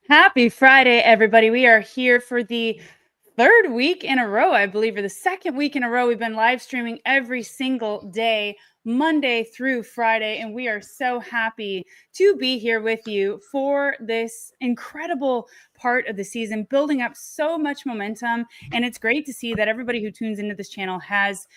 Happy Friday, everybody. We are here for the third week in a row, I believe, or the second week in a row. We've been live streaming every single day, Monday through Friday, and we are so happy to be here with you for this incredible part of the season, building up so much momentum. And it's great to see that everybody who tunes into this channel has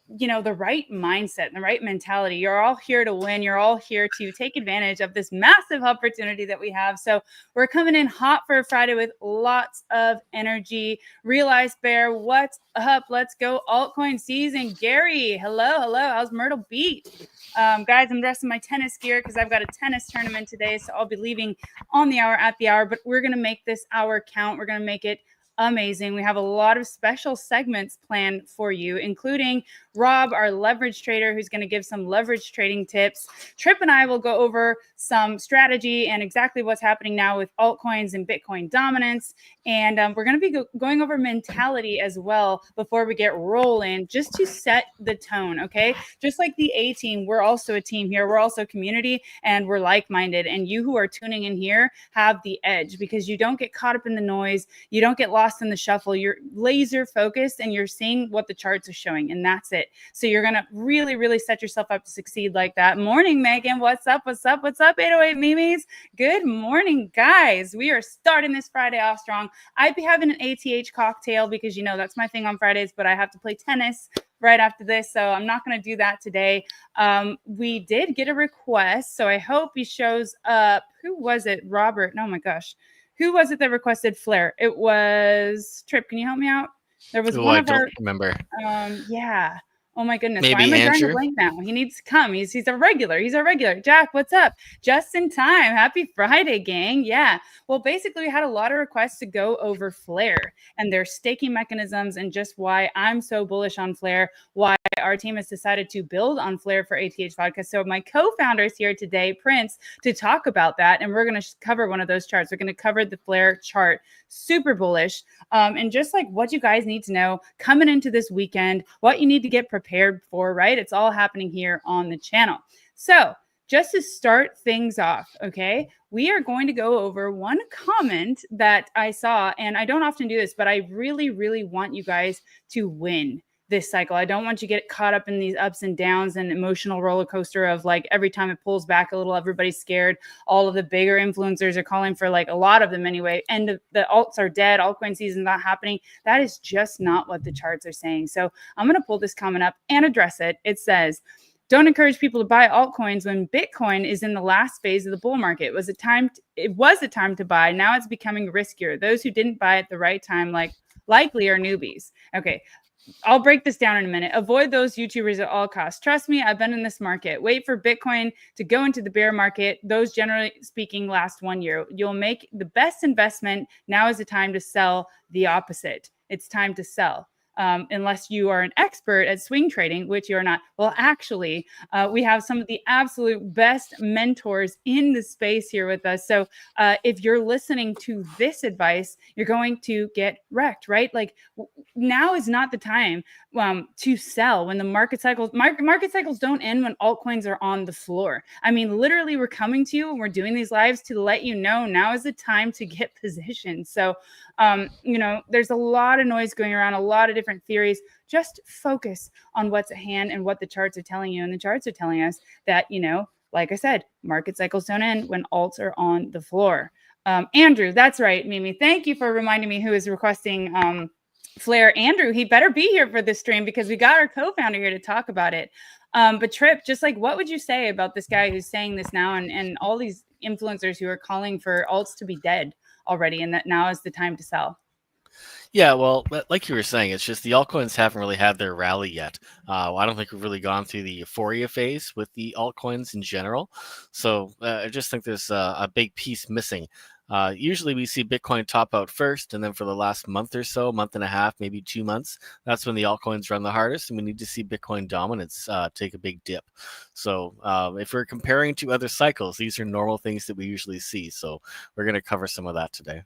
the right mindset and the right mentality. You're all here to win. You're all here to take advantage of this massive opportunity that we have. So we're coming in hot for a Friday with lots of energy. Realize Bear, what's up? Let's go altcoin season. Gary, hello. How's Myrtle Beach? Guys, I'm dressed in my tennis gear because I've got a tennis tournament today. So I'll be leaving on the hour at the hour, but we're going to make this hour count. We're going to make it amazing. We have a lot of special segments planned for you, including Rob, our leverage trader, who's going to give some leverage trading tips. Trip and I will go over some strategy and exactly what's happening now with altcoins and Bitcoin dominance. And we're going to be going over mentality as well before we get rolling, just to set the tone, okay? Just like the A team, we're also a team here. We're also community, and we're like-minded. And you who are tuning in here have the edge because you don't get caught up in the noise. You don't get lost in the shuffle. You're laser focused and you're seeing what the charts are showing, and that's it. So you're going to really set yourself up to succeed like that. Morning, Megan. What's up? 808 Mimis. Good morning, guys. We are starting this Friday off strong. I'd be having an ATH cocktail because, that's my thing on Fridays, but I have to play tennis right after this, so I'm not going to do that today. We did get a request, so I hope he shows up. Who was it? Robert. Oh, my gosh. Who was it that requested Flare? It was Trip. Can you help me out? There was one I of our. don't remember. Yeah. Oh my goodness. Why Maybe am I drawing a Andrew. blank now? He needs to come. He's a regular. He's a regular. Jack, what's up? Just in time. Happy Friday, gang. Yeah. Well, basically, we had a lot of requests to go over Flare and their staking mechanisms and just why I'm so bullish on Flare, why our team has decided to build on Flare for ATH Vodka. So my co-founder is here today, Prince, to talk about that. And we're going to cover one of those charts. We're going to cover the Flare chart. Super bullish. And just like what you guys need to know coming into this weekend, what you need to get prepared for, right? It's all happening here on the channel. So just to start things off, okay, we are going to go over one comment that I saw, and I don't often do this, but I really want you guys to win this cycle. I don't want you to get caught up in these ups and downs and emotional roller coaster of like every time it pulls back a little, everybody's scared. All of the bigger influencers are calling for, like a lot of them anyway, and the alts are dead, altcoin season not happening. That is just not what the charts are saying. So I'm going to pull this comment up and address it. It says, don't encourage people to buy altcoins when Bitcoin is in the last phase of the bull market. It was a time to buy. Now it's becoming riskier. Those who didn't buy at the right time, likely are newbies. Okay. I'll break this down in a minute. Avoid those YouTubers at all costs. Trust me, I've been in this market. Wait for Bitcoin to go into the bear market. Those, generally speaking, last 1 year. You'll make the best investment. Now is the time to sell. The opposite. It's time to sell. Unless you are an expert at swing trading, which you're not. Well, actually, we have some of the absolute best mentors in the space here with us. So if you're listening to this advice, you're going to get wrecked, right? Like now is not the time to sell when the market cycles don't end when altcoins are on the floor. I mean, literally, we're coming to you and we're doing these lives to let you know now is the time to get positioned. So there's a lot of noise going around, a lot of different theories. Just focus on what's at hand and what the charts are telling you. And the charts are telling us that, like I said, market cycles don't end when alts are on the floor. Andrew, that's right, Mimi. Thank you for reminding me who is requesting Flare. Andrew, he better be here for this stream because we got our co-founder here to talk about it. But Trip, just like, what would you say about this guy who's saying this now and all these influencers who are calling for alts to be dead already and that now is the time to sell? Yeah, well, like you were saying, it's just the altcoins haven't really had their rally yet. I don't think we've really gone through the euphoria phase with the altcoins in general. So I just think there's a big piece missing. Usually we see Bitcoin top out first, and then for the last month or so, month and a half, maybe 2 months, that's when the altcoins run the hardest, and we need to see Bitcoin dominance take a big dip. So if we're comparing to other cycles, these are normal things that we usually see. So we're going to cover some of that today.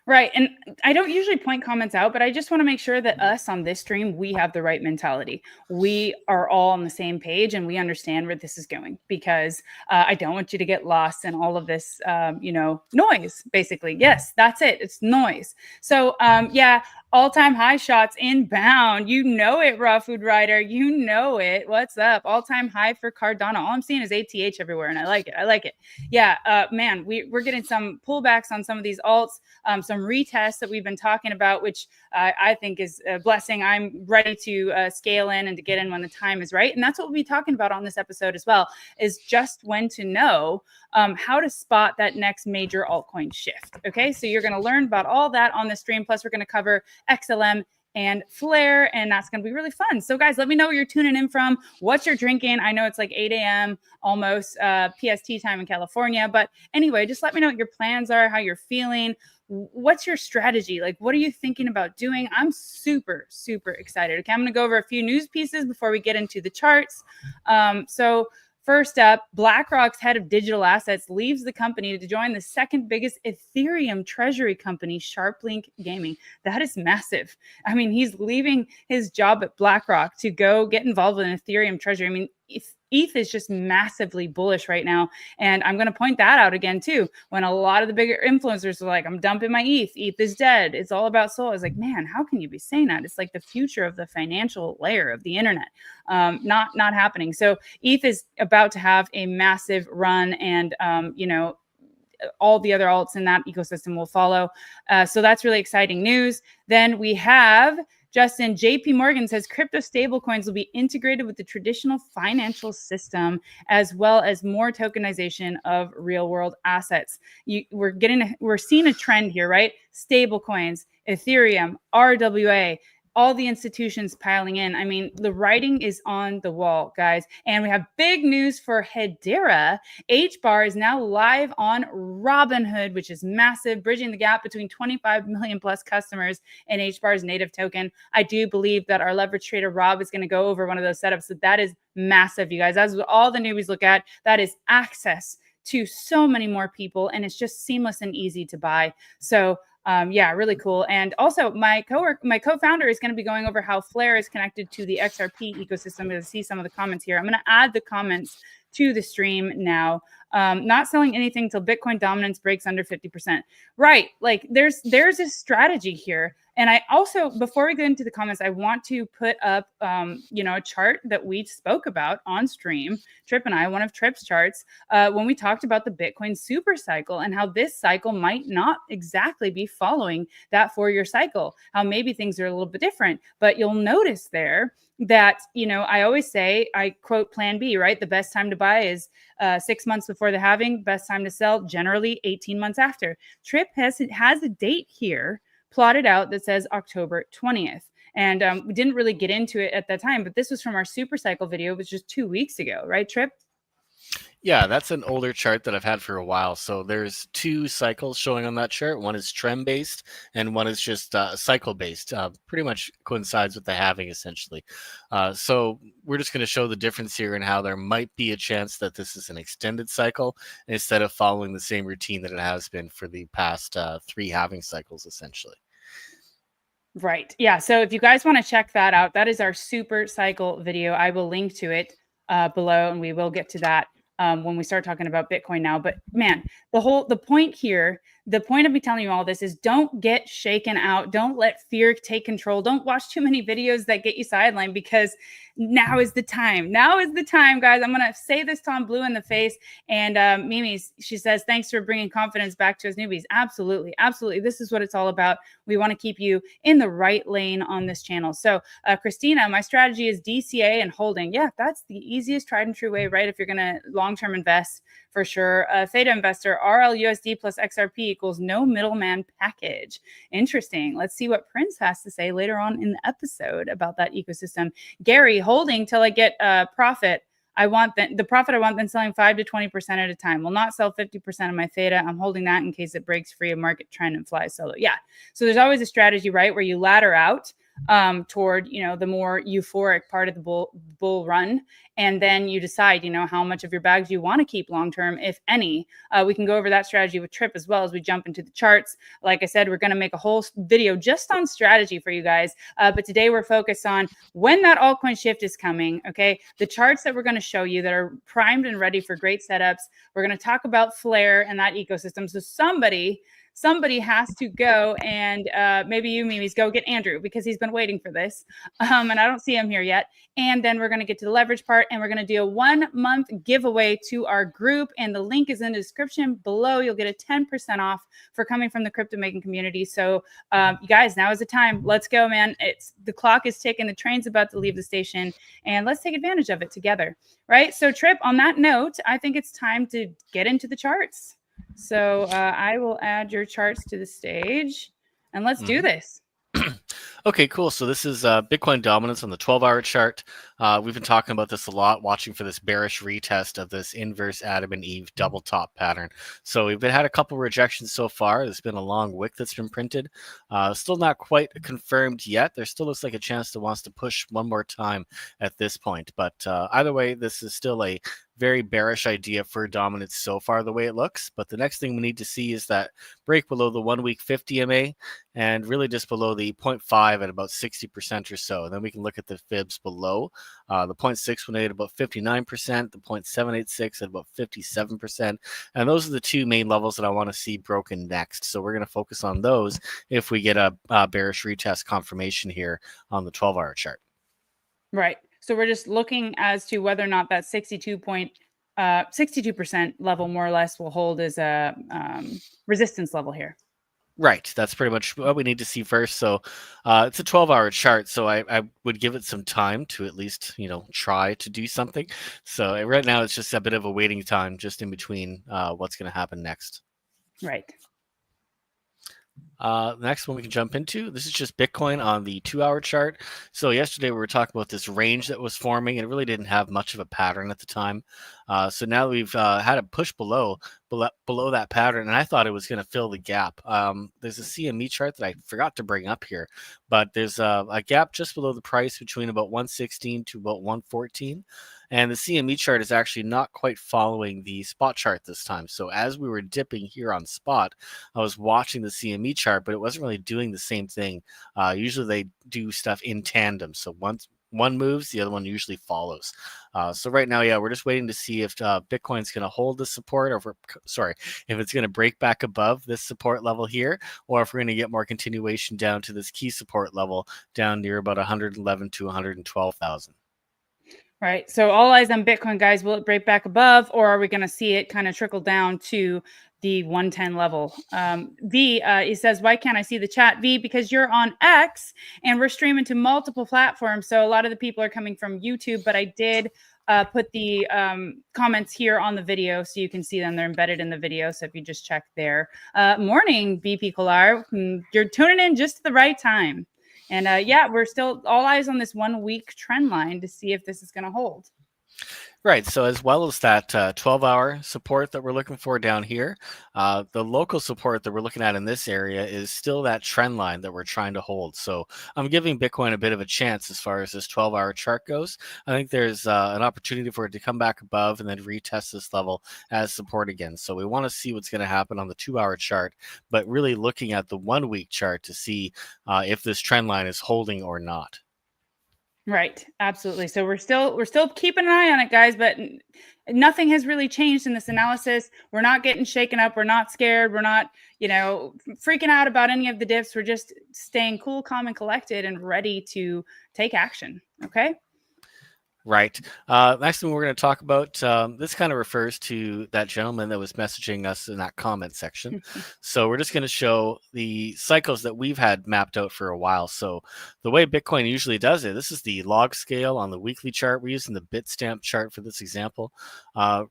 Right. And I don't usually point comments out, but I just want to make sure that us on this stream, we have the right mentality. We are all on the same page and we understand where this is going, because I don't want you to get lost in all of this, noise, basically. Yes, that's it. It's noise. So, yeah, all-time high shots inbound. You know it, Raw Food Rider. You know it. What's up? All-time high for Cardano. All I'm seeing is ATH everywhere, and I like it. I like it. Yeah, man, we're getting some pullbacks on some of these alts. Some retests that we've been talking about, which I think is a blessing. I'm ready to scale in and to get in when the time is right. And that's what we'll be talking about on this episode as well, is just when to know how to spot that next major altcoin shift. Okay, so you're going to learn about all that on the stream. Plus, we're going to cover XLM and Flare, and that's going to be really fun. So guys, let me know where you're tuning in from, what you're drinking. I know it's like 8 a.m. almost PST time in California, but anyway, just let me know what your plans are, how you're feeling. What's your strategy? Like, what are you thinking about doing? I'm super, super excited. Okay, I'm going to go over a few news pieces before we get into the charts. So first up, BlackRock's head of digital assets leaves the company to join the second biggest Ethereum treasury company, SharpLink Gaming. That is massive. I mean, he's leaving his job at BlackRock to go get involved with an Ethereum treasury. I mean, ETH is just massively bullish right now. And I'm going to point that out again, too. When a lot of the bigger influencers are like, I'm dumping my ETH. ETH is dead. It's all about Sol. I was like, man, how can you be saying that? It's like the future of the financial layer of the internet. Not happening. So ETH is about to have a massive run, and, all the other alts in that ecosystem will follow. So that's really exciting news. Then we have Justin, JP Morgan says crypto stablecoins will be integrated with the traditional financial system, as well as more tokenization of real world assets. We're seeing a trend here, right? Stablecoins, Ethereum, RWA, all the institutions piling in. I mean, the writing is on the wall, guys. And we have big news for Hedera. HBAR is now live on Robinhood, which is massive, bridging the gap between 25 million plus customers and HBAR's native token. I do believe that our leverage trader Rob is going to go over one of those setups. So that is massive, you guys. That's what all the newbies look at. That is access to so many more people, and it's just seamless and easy to buy. So yeah, really cool. And also my co-founder is going to be going over how Flare is connected to the XRP ecosystem. I'm going to see some of the comments here. I'm going to add the comments to the stream now. Not selling anything till Bitcoin dominance breaks under 50%. Right. Like there's a strategy here. And I also, before we get into the comments, I want to put up, a chart that we spoke about on stream, Trip and I, one of Trip's charts, when we talked about the Bitcoin super cycle and how this cycle might not exactly be following that 4-year cycle, how maybe things are a little bit different. But you'll notice there that, I always say, I quote plan B, right? The best time to buy is 6 months before the halving. Best time to sell, generally 18 months after. Trip has a date here plotted out that says October 20th. And we didn't really get into it at that time, but this was from our super cycle video. It was just 2 weeks ago, right, Trip? Yeah, that's an older chart that I've had for a while. So there's 2 cycles showing on that chart. One is trend based and one is just cycle based. Pretty much coincides with the halving essentially. So we're just going to show the difference here and how there might be a chance that this is an extended cycle instead of following the same routine that it has been for the past 3 halving cycles essentially. Right. Yeah. So if you guys want to check that out, that is our super cycle video. I will link to it below, and we will get to that when we start talking about Bitcoin now. But man, the point of me telling you all this is don't get shaken out. Don't let fear take control. Don't watch too many videos that get you sidelined, because now is the time. Now is the time, guys. I'm going to say this to Tom Blue in the face. And Mimi, she says, thanks for bringing confidence back to us newbies. Absolutely. Absolutely. This is what it's all about. We want to keep you in the right lane on this channel. So Christina, my strategy is DCA and holding. Yeah, that's the easiest tried and true way, right? If you're going to long-term invest, for sure. Theta investor, RLUSD plus XRP equals no middleman package. Interesting. Let's see what Prince has to say later on in the episode about that ecosystem. Gary, holding till I get profit. I want the profit I want, then selling 5 to 20% at a time. Will not sell 50% of my Theta. I'm holding that in case it breaks free of market trend and flies solo. Yeah. So there's always a strategy, right, where you ladder out. toward, the more euphoric part of the bull run. And then you decide, how much of your bags you want to keep long term, if any. We can go over that strategy with Trip as well as we jump into the charts. Like I said, we're going to make a whole video just on strategy for you guys. But today we're focused on when that altcoin shift is coming. Okay. The charts that we're going to show you that are primed and ready for great setups. We're going to talk about Flare and that ecosystem. So somebody has to go, and maybe you, Mimi's, go get Andrew because he's been waiting for this. And I don't see him here yet. And then we're going to get to the leverage part, and we're going to do a 1 month giveaway to our group. And the link is in the description below. You'll get a 10% off for coming from the crypto making community. So you guys, now is the time. Let's go, man. The clock is ticking. The train's about to leave the station, and let's take advantage of it together. Right. So Trip, on that note, I think it's time to get into the charts. So I will add your charts to the stage, and let's do this. Okay, cool. So this is Bitcoin dominance on the 12-hour chart. We've been talking about this a lot, watching for this bearish retest of this inverse Adam and Eve double top pattern. So we've had a couple rejections so far. There's been a long wick that's been printed. Still not quite confirmed yet. There still looks like a chance that wants to push one more time at this point. But either way, this is still a very bearish idea for dominance so far, the way it looks. But the next thing we need to see is that break below the 1 week 50 MA and really just below the 0.5 at about 60% or so. And then we can look at the fibs below. The 0.618 at about 59%, the 0.786 at about 57%. And those are the two main levels that I want to see broken next. So we're going to focus on those if we get a bearish retest confirmation here on the 12-hour chart. Right. So we're just looking as to whether or not that 62% level more or less will hold as a resistance level here. Right. That's pretty much what we need to see first. So it's a 12-hour chart. So I would give it some time to at least, try to do something. So right now it's just a bit of a waiting time just in between what's going to happen next. Right. Next one we can jump into, this is just Bitcoin on the 2-hour chart. So yesterday we were talking about this range that was forming, and it really didn't have much of a pattern at the time. So now we've had a push below that pattern, and I thought it was going to fill the gap. There's a CME chart that I forgot to bring up here, but there's a gap just below the price between about 116 to about 114. And the CME chart is actually not quite following the spot chart this time. So as we were dipping here on spot, I was watching the CME chart, but it wasn't really doing the same thing. Usually they do stuff in tandem. So once one moves, the other one usually follows. So right now, we're just waiting to see if Bitcoin's going to hold the support, or if it's going to break back above this support level here, or if we're going to get more continuation down to this key support level down near about 111 to 112,000. Right. So all eyes on Bitcoin, guys. Will it break back above, or are we going to see it kind of trickle down to the 110 level? V, he says, why can't I see the chat? V, because you're on X and we're streaming to multiple platforms. So a lot of the people are coming from YouTube, but I did put the comments here on the video so you can see them. They're embedded in the video. So if you just check there. Morning, BP Kolar. You're tuning in just at the right time. And we're still all eyes on this 1 week trend line to see if this is going to hold. Right. So as well as that 12-hour support that we're looking for down here, the local support that we're looking at in this area is still that trend line that we're trying to hold. So I'm giving Bitcoin a bit of a chance as far as this 12-hour chart goes. I think there's an opportunity for it to come back above and then retest this level as support again. So we want to see what's going to happen on the 2-hour chart, but really looking at the 1 week chart to see if this trend line is holding or not. Right. Absolutely. So we're still keeping an eye on it, guys, but nothing has really changed in this analysis. We're not getting shaken up. We're not scared. We're not, freaking out about any of the dips. We're just staying cool, calm, and collected and ready to take action. Okay. Right. Next thing we're going to talk about, this kind of refers to that gentleman that was messaging us in that comment section. So we're just going to show the cycles that we've had mapped out for a while. So the way Bitcoin usually does it, this is the log scale on the weekly chart. We're using the Bitstamp chart for this example.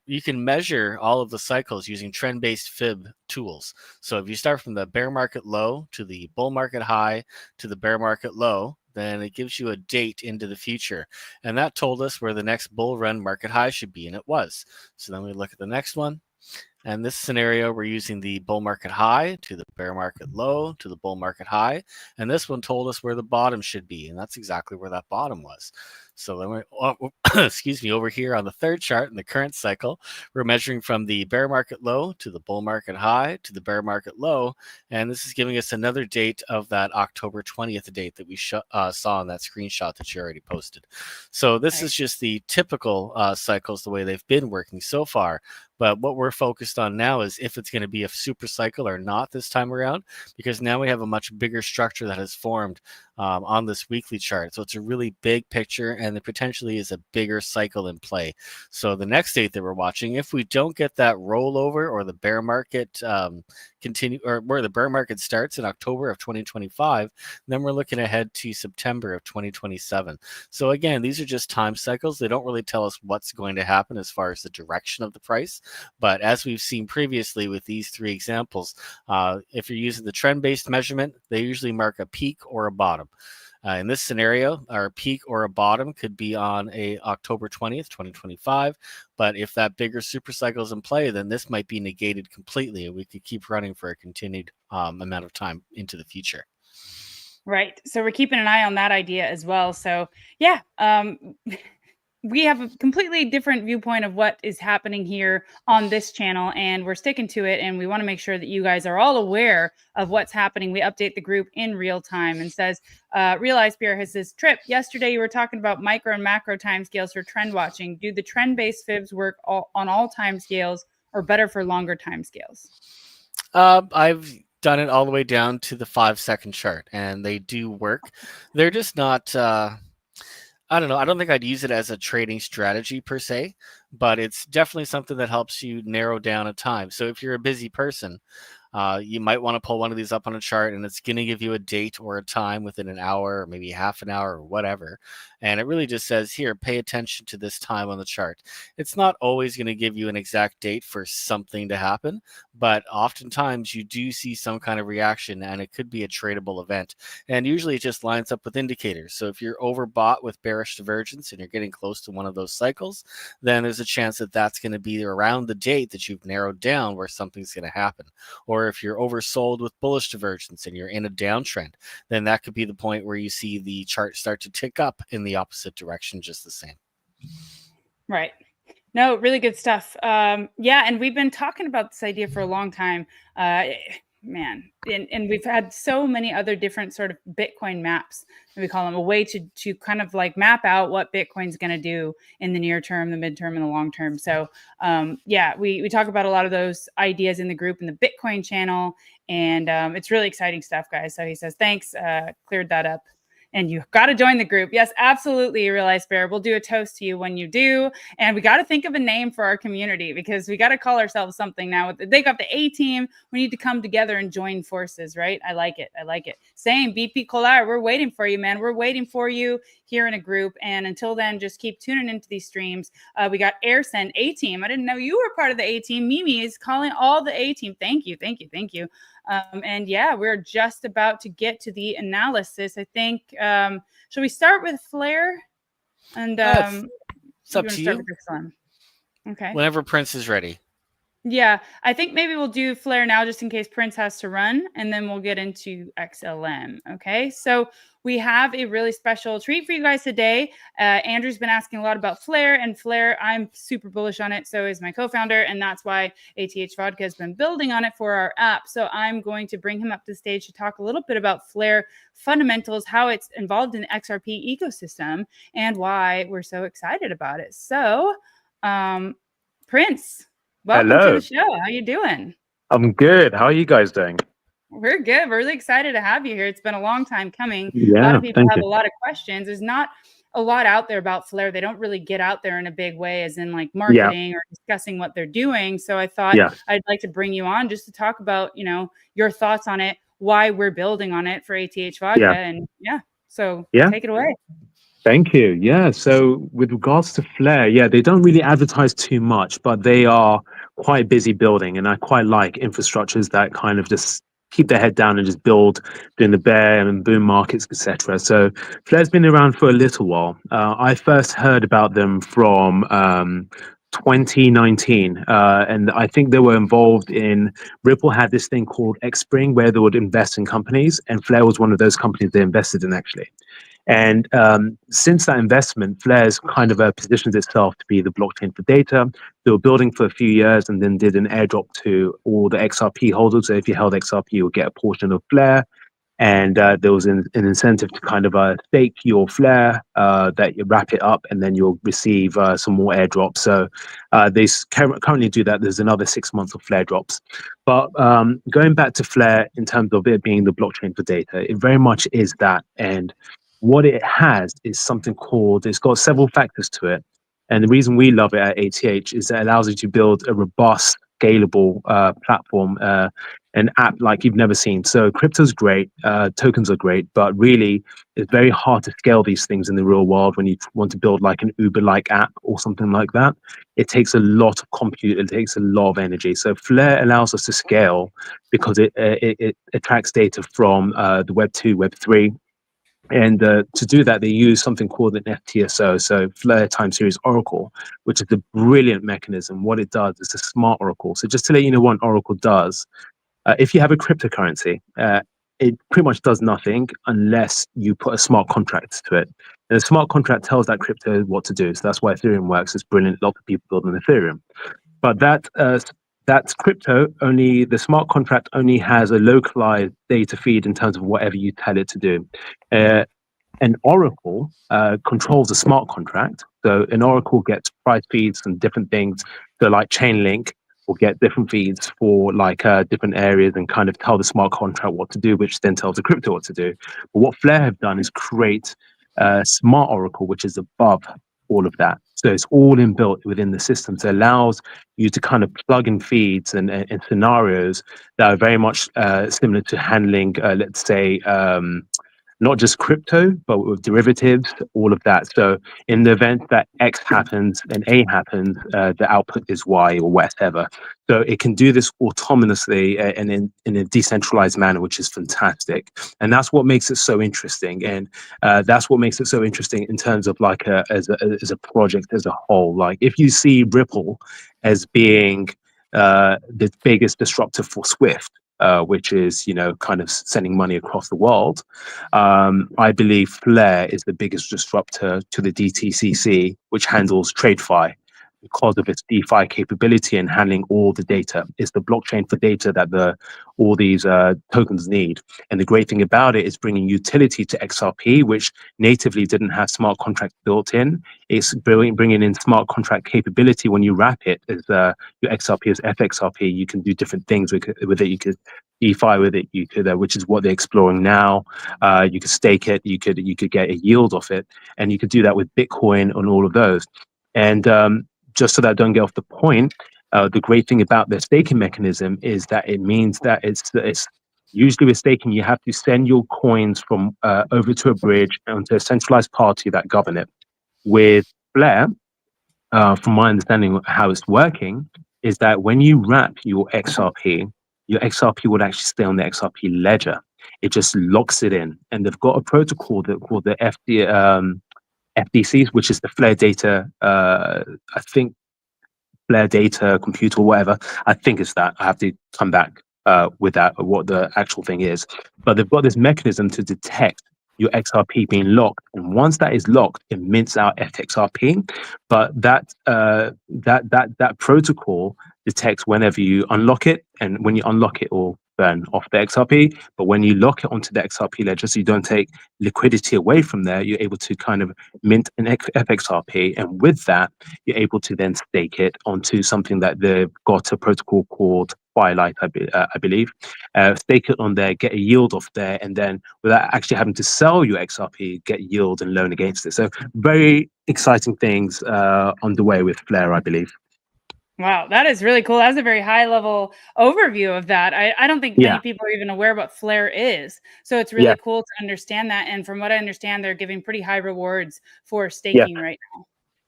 You can measure all of the cycles using trend-based fib tools. So if you start from the bear market low to the bull market high to the bear market low, then it gives you a date into the future. And that told us where the next bull run market high should be, and it was. So then we look at the next one. And this scenario, we're using the bull market high to the bear market low to the bull market high. And this one told us where the bottom should be. And that's exactly where that bottom was. So then we're, excuse me, over here on the third chart in the current cycle, we're measuring from the bear market low to the bull market high to the bear market low. And this is giving us another date of that October 20th date that we saw in that screenshot that you already posted. So this is just the typical cycles, the way they've been working so far. But what we're focused on now is if it's going to be a super cycle or not this time around, because now we have a much bigger structure that has formed on this weekly chart. So it's a really big picture, and there potentially is a bigger cycle in play. So the next date that we're watching, if we don't get that rollover or the bear market continue, or where the bear market starts in October of 2025, then we're looking ahead to September of 2027. So again, these are just time cycles. They don't really tell us what's going to happen as far as the direction of the price. But as we've seen previously with these three examples, if you're using the trend-based measurement, they usually mark a peak or a bottom. In this scenario, our peak or a bottom could be on a October 20th, 2025. But if that bigger super cycle is in play, then this might be negated completely, and we could keep running for a continued amount of time into the future. Right. So we're keeping an eye on that idea as well. So yeah, we have a completely different viewpoint of what is happening here on this channel, and we're sticking to it. And we want to make sure that you guys are all aware of what's happening. We update the group in real time. And says, Realize Beer has this trip. Yesterday, you were talking about micro and macro timescales for trend watching. Do the trend-based fibs work on all timescales, or better for longer timescales? I've done it all the way down to the 5-second chart, and they do work. They're just not. I don't know. I don't think I'd use it as a trading strategy per se, but it's definitely something that helps you narrow down a time. So if you're a busy person, you might want to pull one of these up on a chart, and it's going to give you a date or a time within an hour, or maybe half an hour, or whatever. And it really just says, here, pay attention to this time on the chart. It's not always going to give you an exact date for something to happen, but oftentimes you do see some kind of reaction, and it could be a tradable event. And usually it just lines up with indicators. So if you're overbought with bearish divergence and you're getting close to one of those cycles, then there's a chance that that's going to be around the date that you've narrowed down where something's going to happen. Or if you're oversold with bullish divergence and you're in a downtrend, then that could be the point where you see the chart start to tick up in the opposite direction just the same. Right. No, really good stuff. Yeah, and we've been talking about this idea for a long time. Man, and we've had so many other different sort of Bitcoin maps, we call them, a way to kind of like map out what Bitcoin's going to do in the near term, the midterm, and the long term. So yeah, we talk about a lot of those ideas in the group in the Bitcoin channel, and it's really exciting stuff, guys. So he says, thanks, cleared that up. And you got to join the group. Yes, absolutely, Realize Bear. We'll do a toast to you when you do. And we got to think of a name for our community, because we got to call ourselves something now. They got the A team. We need to come together and join forces, right? I like it. I like it. Same, BP Kolar. We're waiting for you, man. We're waiting for you here in a group. And until then, just keep tuning into these streams. We got AirSend, A team. I didn't know you were part of the A team. Mimi is calling all the A team. Thank you. Thank you. Thank you. And yeah, we're just about to get to the analysis. I think, should we start with Flare? And it's up to you. Okay. Whenever Prince is ready. Yeah, I think maybe we'll do Flare now just in case Prince has to run, and then we'll get into XLM. Okay, so we have a really special treat for you guys today. Andrew's been asking a lot about Flare, and Flare, I'm super bullish on it. So is my co-founder, and that's why ATH Vodka has been building on it for our app. So I'm going to bring him up to the stage to talk a little bit about Flare fundamentals, how it's involved in the XRP ecosystem, and why we're so excited about it. So, Prince, welcome to the show. How you doing? I'm good. How are you guys doing? We're good. We're really excited to have you here. It's been a long time coming. Yeah, a lot of people have a lot of questions. There's not a lot out there about Flare. They don't really get out there in a big way, as in like marketing or discussing what they're doing. So I thought I'd like to bring you on just to talk about, you know, your thoughts on it, why we're building on it for ATH Vodka. And so take it away. Thank you. Yeah. So with regards to Flare, they don't really advertise too much, but they are quite busy building. And I quite like infrastructures that kind of just keep their head down and just build during the bear and boom markets, etc. So Flare's been around for a little while. I first heard about them from 2019, and I think they were involved in Ripple had this thing called Xspring where they would invest in companies, and Flare was one of those companies they invested in actually. And since that investment, Flare's kind of positioned itself to be the blockchain for data. They were building for a few years and then did an airdrop to all the XRP holders. So if you held XRP, you would get a portion of Flare. And there was an incentive to kind of stake your Flare, that you wrap it up, and then you'll receive some more airdrops. So they currently do that. There's another 6 months of Flare drops. But going back to Flare in terms of it being the blockchain for data, it very much is that. And what it has is something called, it's got several factors to it. And the reason we love it at ATH is that it allows you to build a robust, scalable platform, an app like you've never seen. So crypto's great, tokens are great, but really it's very hard to scale these things in the real world when you want to build like an Uber-like app or something like that. It takes a lot of compute, it takes a lot of energy. So Flare allows us to scale because it attracts data from the Web 2, Web 3. And to do that, they use something called an FTSO, so Flare Time Series Oracle, which is a brilliant mechanism. What it does is a smart oracle. So just to let you know what an oracle does, if you have a cryptocurrency, it pretty much does nothing unless you put a smart contract to it. And a smart contract tells that crypto what to do. So that's why Ethereum works. It's brilliant. A lot of people build on Ethereum. But that's crypto, only the smart contract only has a localized data feed in terms of whatever you tell it to do. An oracle controls a smart contract. So an oracle gets price feeds and different things. So like Chainlink will get different feeds for like different areas and kind of tell the smart contract what to do, which then tells the crypto what to do. But what Flare have done is create a smart oracle, which is above all of that. So it's all inbuilt within the system. So it allows you to kind of plug in feeds and scenarios that are very much similar to handling, let's say, not just crypto, but with derivatives, all of that. So in the event that X happens and A happens, the output is Y or whatever. So it can do this autonomously and in a decentralized manner, which is fantastic. And that's what makes it so interesting. And that's what makes it so interesting in terms of like as a project as a whole. Like if you see Ripple as being the biggest disruptor for Swift, which is, kind of sending money across the world. I believe Flare is the biggest disruptor to the DTCC, which handles TradeFi because of its DeFi capability and handling all the data. It's the blockchain for data that all these tokens need. And the great thing about it is bringing utility to XRP, which natively didn't have smart contracts built in. It's bringing in smart contract capability when you wrap it as your XRP as FXRP. You can do different things with it. You could DeFi with it. You could, which is what they're exploring now. You could stake it. You could get a yield off it, and you could do that with Bitcoin and all of those. And just so that I don't get off the point, the great thing about the staking mechanism is that it means that it's usually with staking, you have to send your coins from over to a bridge onto a centralized party that govern it. With Flare, from my understanding of how it's working, is that when you wrap your XRP would actually stay on the XRP ledger. It just locks it in. And they've got a protocol called the FDCs, which is the Flare Data, I think Flare Data Computer or whatever. I think it's that. I have to come back with that, what the actual thing is. But they've got this mechanism to detect your XRP being locked. And once that is locked, it mints out FXRP. But that protocol detects whenever you unlock it, and when you unlock it, will burn off the XRP. But when you lock it onto the XRP ledger, so you don't take liquidity away from there, you're able to kind of mint an FXRP. And with that, you're able to then stake it onto something that they've got a protocol called Firelight, I believe. Stake it on there, get a yield off there, and then without actually having to sell your XRP, get yield and loan against it. So very exciting things underway with Flare, I believe. Wow, that is really cool. That's a very high level overview of that. I don't think many people are even aware what Flare is. So it's really cool to understand that. And from what I understand, they're giving pretty high rewards for staking right now.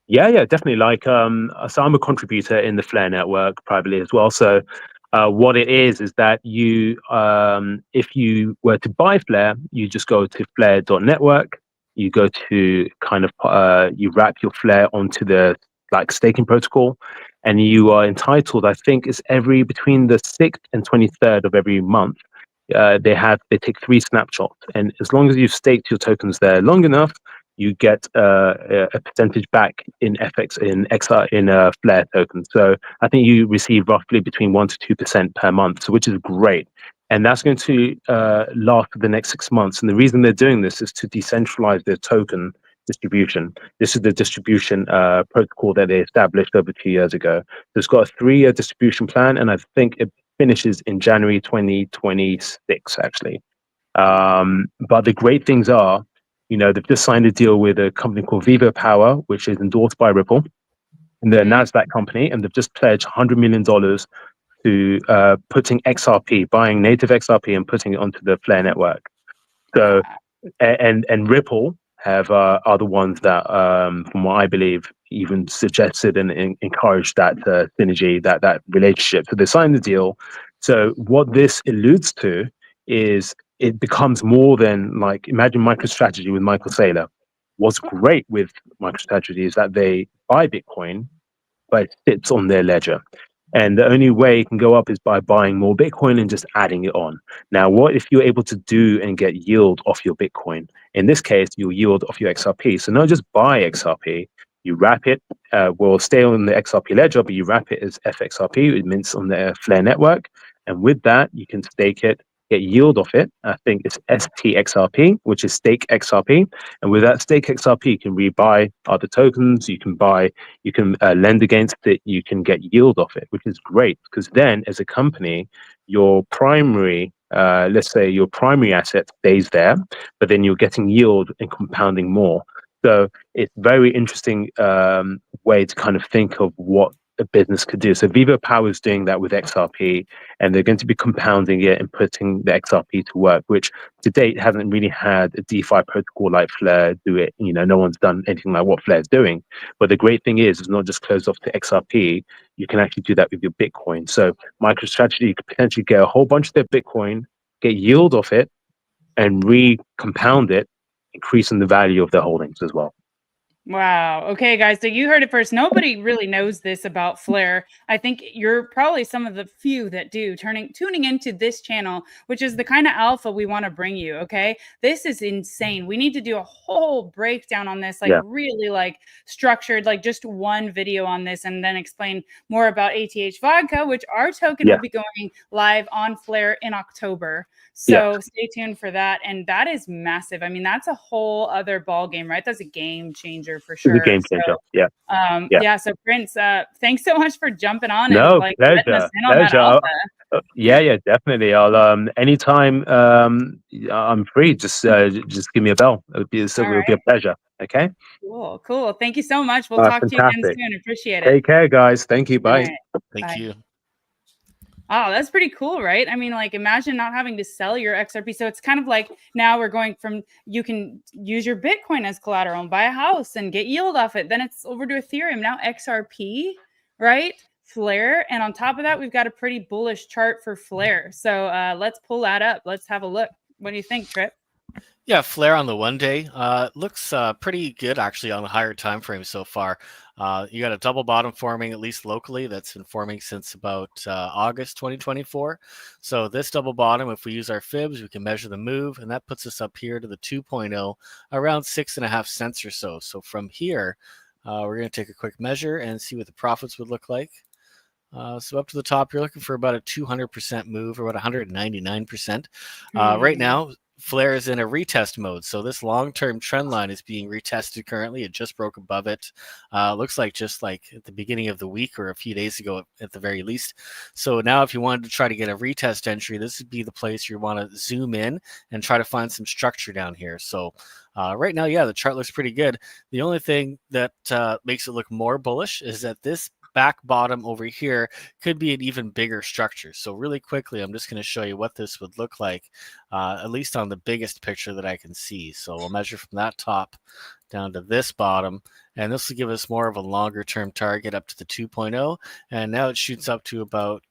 Yeah, definitely. Like, so I'm a contributor in the Flare network privately as well. So what it is that you, if you were to buy Flare, you just go to flare.network. You go to kind of, you wrap your Flare onto the like staking protocol, and you are entitled. I think it's every between the 6th and 23rd of every month. They take 3 snapshots, and as long as you've staked your tokens there long enough, you get a percentage back in FX in XR in Flare tokens. So I think you receive roughly between 1 to 2% per month, so which is great. And that's going to last for the next 6 months. And the reason they're doing this is to decentralize their token distribution. This is the distribution protocol that they established over 2 years ago. So it's got a 3-year distribution plan, and I think it finishes in January 2026, actually. But the great things are, they've just signed a deal with a company called Vivo Power, which is endorsed by Ripple, and they're a NASDAQ company, and they've just pledged $100 million to putting XRP, buying native XRP and putting it onto the Flare network. So, and Ripple are the ones that, from what I believe, even suggested and encouraged that synergy, that relationship. So they signed the deal. So what this alludes to is it becomes more than like, imagine MicroStrategy with Michael Saylor. What's great with MicroStrategy is that they buy Bitcoin, but it sits on their ledger. And the only way it can go up is by buying more Bitcoin and just adding it on. Now, what if you're able to do and get yield off your Bitcoin? In this case, you'll yield off your XRP. So not just buy XRP, you wrap it, will stay on the XRP ledger, but you wrap it as FXRP, it mints on the Flare network. And with that, you can stake it, get yield off it. I think it's STXRP, which is stake XRP. And with that stake XRP, you can rebuy other tokens, you can lend against it, you can get yield off it, which is great, because then as a company, your primary, let's say your primary asset stays there, but then you're getting yield and compounding more. So it's very interesting way to kind of think of what a business could do. So Vivo Power is doing that with XRP, and they're going to be compounding it and putting the XRP to work, which to date hasn't really had a DeFi protocol like Flare do it. No one's done anything like what Flare is doing. But the great thing is, it's not just closed off to XRP. You can actually do that with your Bitcoin. So MicroStrategy could potentially get a whole bunch of their Bitcoin, get yield off it, and re-compound it, increasing the value of their holdings as well. Wow. Okay, guys. So you heard it first. Nobody really knows this about Flare. I think you're probably some of the few that do tuning into this channel, which is the kind of alpha we want to bring you. Okay. This is insane. We need to do a whole breakdown on this, really like structured, like just one video on this, and then explain more about ATH Vodka, which our token will be going live on Flare in October. So stay tuned for that. And that is massive. I mean, that's a whole other ball game, right? That's a game changer for sure. It's a game changer. So, so Prince, thanks so much for jumping on and letting us in on that alpha. Yeah, definitely. I'll anytime I'm free, just give me a bell. It'll be a pleasure. Okay. Cool. Thank you so much. We'll talk to you again soon. Appreciate it. Take care, guys. Thank you. Bye. Thank you. Oh, that's pretty cool, right? I mean, like, imagine not having to sell your XRP. So it's kind of like now we're going from, you can use your Bitcoin as collateral and buy a house and get yield off it. Then it's over to Ethereum. Now XRP, right? Flare. And on top of that, we've got a pretty bullish chart for Flare. So let's pull that up. Let's have a look. What do you think, Trip? Yeah, Flare on the 1 day looks pretty good actually on the higher time frame so far. You got a double bottom forming, at least locally, that's been forming since about August 2024. So this double bottom, if we use our fibs, we can measure the move, and that puts us up here to the 2.0, around 6.5 cents or so. So from here, we're going to take a quick measure and see what the profits would look like. So up to the top, you're looking for about a 200% move, or about 199%. Right now, Flare is in a retest mode, so this long-term trend line is being retested currently. It just broke above it. Looks like just like at the beginning of the week or a few days ago at the very least. So now if you wanted to try to get a retest entry, this would be the place you want to zoom in and try to find some structure down here. So right now, yeah, the chart looks pretty good. The only thing that makes it look more bullish is that this back bottom over here could be an even bigger structure. So really quickly, I'm just going to show you what this would look like, at least on the biggest picture that I can see. So we'll measure from that top down to this bottom, and this will give us more of a longer term target up to the 2.0. And now it shoots up to about,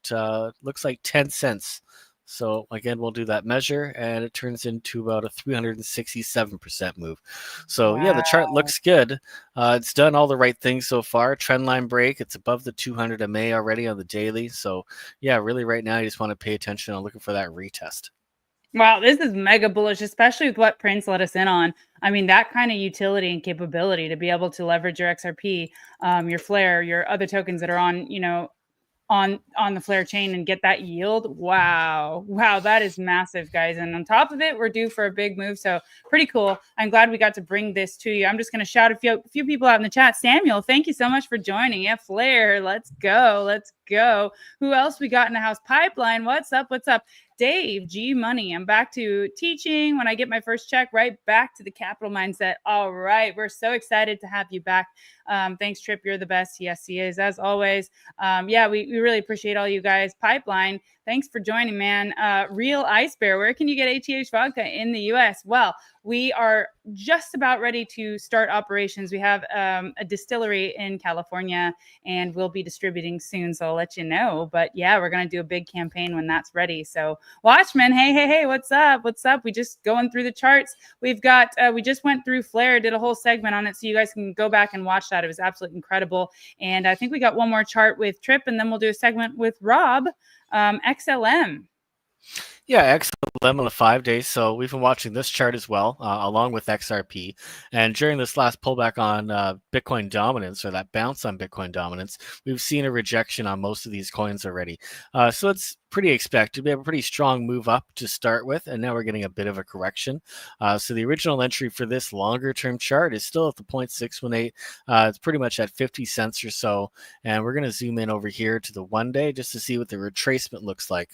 looks like 10 cents So again, we'll do that measure, and it turns into about a 367% move. So yeah, the chart Wow. looks good. It's done all the right things so far. Trend line break. It's above the 200 MA already on the daily. So yeah, really right now you just want to pay attention and looking for that retest. Wow, this is mega bullish, especially with what Prince let us in on. I mean, that kind of utility and capability to be able to leverage your XRP, your Flare, your other tokens that are on, on the Flare chain and get that yield. Wow, that is massive, guys. And on top of it, we're due for a big move, so pretty cool. I'm glad we got to bring this to you. I'm just going to shout a few people out in the chat. Samuel, thank you so much for joining. Yeah, Flare, let's go. Who else we got in the house? Pipeline, what's up? Dave G Money, I'm back to teaching when I get my first check, right back to the capital mindset. All right, we're so excited to have you back. Thanks, Trip, you're the best. Yes, he is, as always. Yeah, we really appreciate all you guys. Pipeline, thanks for joining, man. Real Ice Bear, where can you get ATH vodka in the US? Well, we are just about ready to start operations. We have a distillery in California, and we'll be distributing soon, so I'll let you know. But yeah, we're going to do a big campaign when that's ready. So Watchman, hey, what's up? We just going through the charts. We've got, we just went through Flare, did a whole segment on it, so you guys can go back and watch that. It was absolutely incredible. And I think we got one more chart with Trip, and then we'll do a segment with Rob, XLM. Yeah, XLM on the 5 days. So we've been watching this chart as well, along with XRP. And during this last pullback on Bitcoin dominance, or that bounce on Bitcoin dominance, we've seen a rejection on most of these coins already. So it's pretty expected. We have a pretty strong move up to start with, and now we're getting a bit of a correction. So the original entry for this longer term chart is still at the 0.618. It's pretty much at 50 cents or so. And we're going to zoom in over here to the 1 day just to see what the retracement looks like.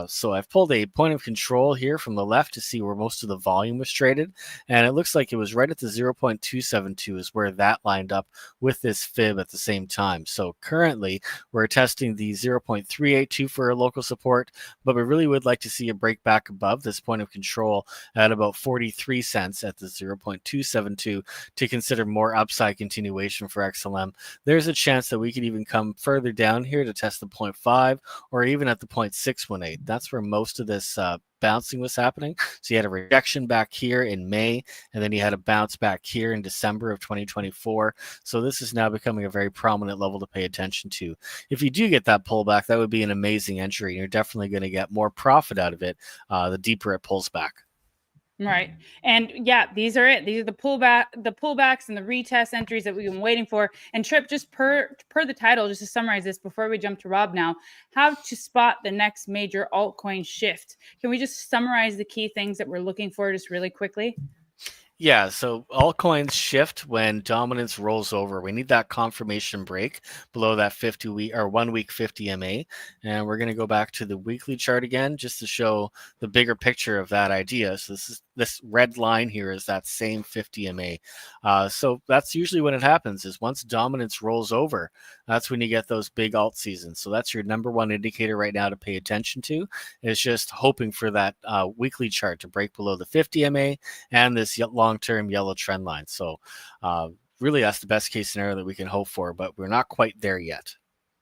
So I've pulled a point of control here from the left to see where most of the volume was traded. And it looks like it was right at the 0.272 is where that lined up with this fib at the same time. So currently we're testing the 0.382 for a local support, but we really would like to see a break back above this point of control at about 43 cents at the 0.272 to consider more upside continuation for XLM. There's a chance that we could even come further down here to test the 0.5 or even at the 0.618. That's where most of this bouncing was happening. So you had a rejection back here in May, and then you had a bounce back here in December of 2024. So this is now becoming a very prominent level to pay attention to. If you do get that pullback, that would be an amazing entry. You're definitely going to get more profit out of it the deeper it pulls back. Right. And yeah, these are it. These are the pullbacks and the retest entries that we've been waiting for. And Trip, just per the title, just to summarize this before we jump to Rob now, how to spot the next major altcoin shift. Can we just summarize the key things that we're looking for just really quickly? Yeah, so altcoins shift when dominance rolls over. We need that confirmation break below that 50 week or 1 week 50 MA. And we're going to go back to the weekly chart again just to show the bigger picture of that idea. So this red line here is that same 50 MA. So that's usually when it happens is once dominance rolls over, that's when you get those big alt seasons. So that's your number one indicator right now to pay attention to, is just hoping for that weekly chart to break below the 50 MA and this long-term yellow trend line. So really that's the best case scenario that we can hope for, but we're not quite there yet.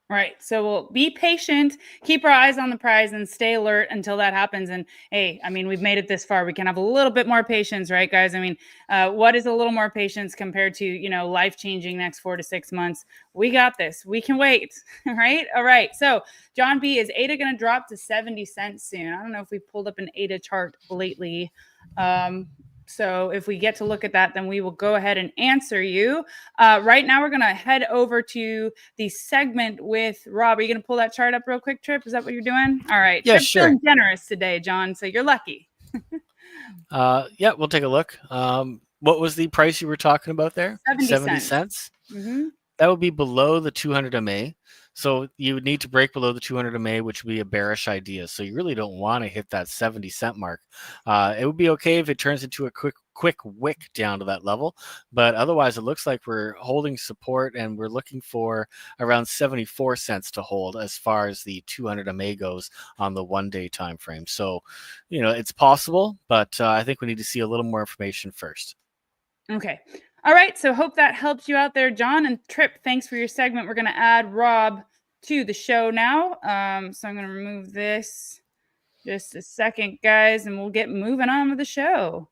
Right. So we'll be patient, keep our eyes on the prize, and stay alert until that happens. And hey, I mean, we've made it this far. We can have a little bit more patience, right, guys? I mean, what is a little more patience compared to, life-changing next 4 to 6 months? We got this. We can wait, right? All right. So John B, is ADA going to drop to 70 cents soon? I don't know if we pulled up an ADA chart lately. So if we get to look at that, then we will go ahead and answer you. Right now, we're going to head over to the segment with Rob. Are you going to pull that chart up real quick, Trip? Is that what you're doing? All right. Yeah, Trip's sure. feeling generous today, John, so you're lucky. Yeah, we'll take a look. What was the price you were talking about there? 70 cents. Mm-hmm. That would be below the 200 MA. So you would need to break below the 200 MA, which would be a bearish idea. So you really don't want to hit that 70 cent mark. It would be okay if it turns into a quick wick down to that level, but otherwise it looks like we're holding support and we're looking for around 74 cents to hold as far as the 200 MA goes on the 1 day time frame. So, it's possible, but I think we need to see a little more information first. Okay. All right. So hope that helps you out there, John. And Trip, thanks for your segment. We're going to add Rob to the show now. So I'm going to remove this. Just a second, guys, and we'll get moving on with the show.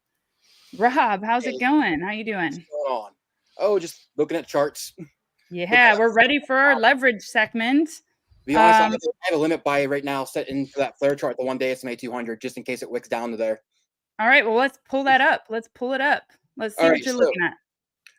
Rob, how's it going? How you doing? What's going on? Oh, just looking at charts. Yeah, we're ready for our leverage segment. To be honest, I have a limit buy right now set in for that flare chart, the 1-day SMA 200, just in case it wicks down to there. All right, well, let's pull that up. Let's pull it up. Let's see what you're looking at.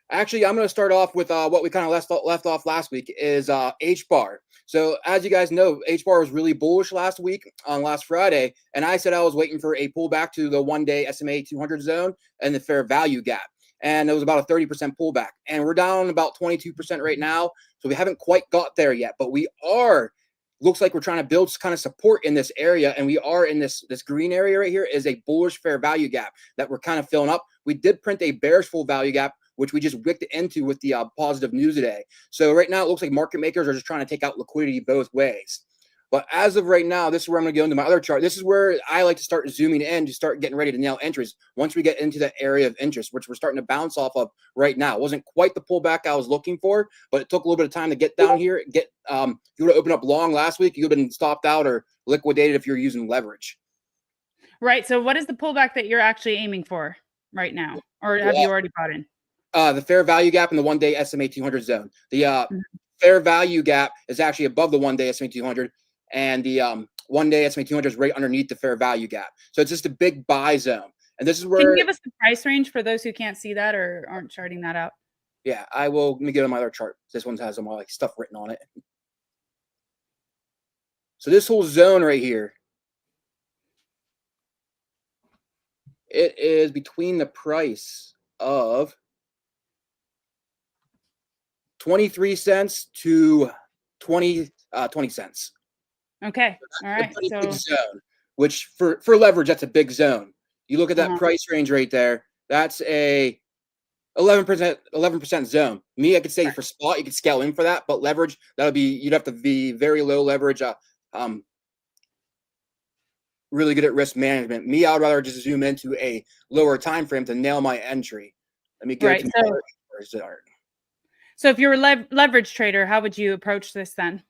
Actually, I'm going to start off with what we kind of left off last week is H-bar. So as you guys know, H-bar was really bullish last week on last Friday, and I said I was waiting for a pullback to the 1-day SMA 200 zone and the fair value gap. And it was about a 30% pullback. And we're down about 22% right now, so we haven't quite got there yet, but we are. Looks like we're trying to build kind of support in this area, and we are in this green area right here is a bullish fair value gap that we're kind of filling up. We did print a bearish full value gap, which we just wicked into with the positive news today. So right now it looks like market makers are just trying to take out liquidity both ways. But as of right now, this is where I'm going to go into my other chart. This is where I like to start zooming in to start getting ready to nail entries once we get into that area of interest, which we're starting to bounce off of right now. It wasn't quite the pullback I was looking for, but it took a little bit of time to get down here. If you would have opened up long last week, you would have been stopped out or liquidated if you're using leverage. Right. So what is the pullback that you're actually aiming for right now? Or have you already bought in? The fair value gap in the 1-day SMA 200 zone. The fair value gap is actually above the 1-day SMA 200. And the 1-day SMA 200 is right underneath the fair value gap. So it's just a big buy zone. And this is where— Can you give us the price range for those who can't see that or aren't charting that out? Yeah, I will. Let me get on my other chart. This one has some like stuff written on it. So this whole zone right here, it is between the price of 23 cents to 20 cents. Okay. All right. So big zone, which for leverage, that's a big zone. You look at that price range right there. That's a 11% zone. Me, I could say for spot, you could scale in for that, but leverage, you'd have to be very low leverage. Really good at risk management. Me, I would rather just zoom into a lower time frame to nail my entry. Let me go to my chart. So if you're a leverage trader, how would you approach this then?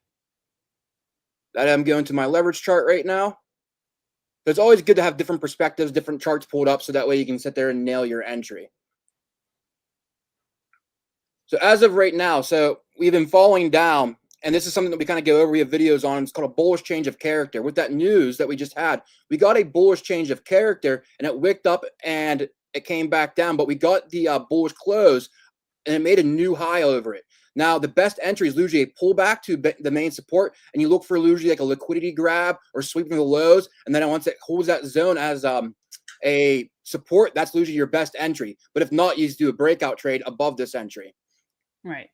That I'm going to my leverage chart right now. But it's always good to have different perspectives, different charts pulled up, so that way you can sit there and nail your entry. So as of right now, so we've been falling down, and this is something that we kind of go over. We have videos on. It's called a bullish change of character. With that news that we just had, we got a bullish change of character, and it wicked up and it came back down. But we got the bullish close, and it made a new high over it. Now, the best entry is usually a pullback to the main support, and you look for usually like a liquidity grab or sweeping the lows, and then once it holds that zone as a support, that's usually your best entry. But if not, you just do a breakout trade above this entry. Right.